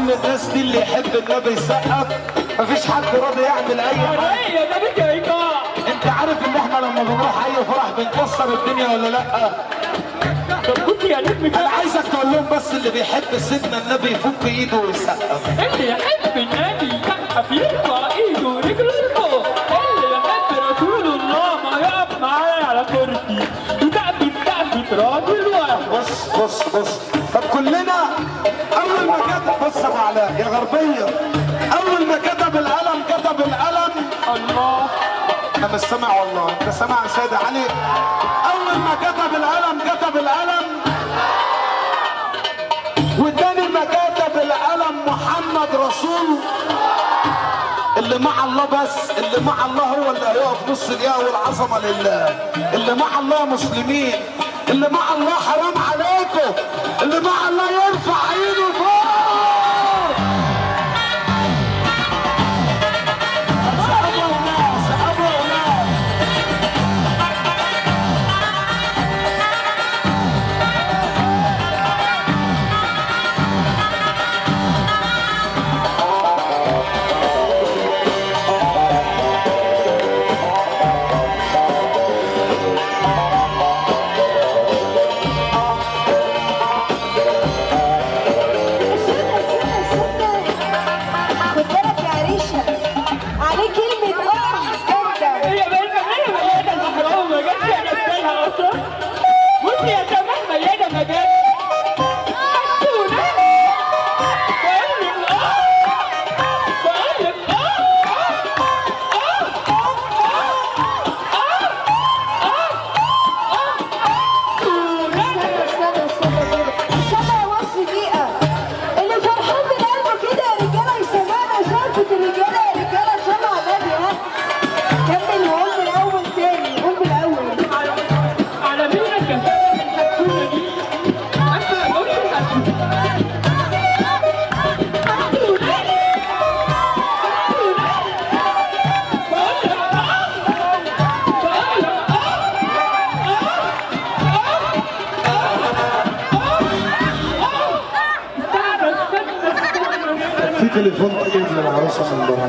كل الناس دي اللي يحب النبي يسقف، مفيش حد راضي يعمل اي حاجه. يا نبي كيكا، انت عارف ان احنا لما بنروح اي فرح بنكسر الدنيا ولا لا؟ طب كنت يا نجم انا عايزك تقول لهم بس اللي بيحب سيدنا النبي يفك ايده ويسقف. اللي يحب النبي يسقف يرفع ايده ورجله لفوق، اللي يحب رسول الله ما يقف معايا على كرسي وتقفل راجل واحد. بص طب كلنا اول ما كتب، بص يا علاء يا غربيه، اول ما كتب القلم الله، انا مش سامع والله، انت سامع يا سيد علي؟ اول ما كتب القلم وتاني ما كتب القلم محمد رسول اللي مع الله، بس اللي مع الله هو اللي هيقف نص دقيقه والعظمه لله. اللي مع الله مسلمين، اللي مع الله حرام عليكم، اللي مع الله يرفع ايده فوق. في تليفون تجيب للعروسه من بره.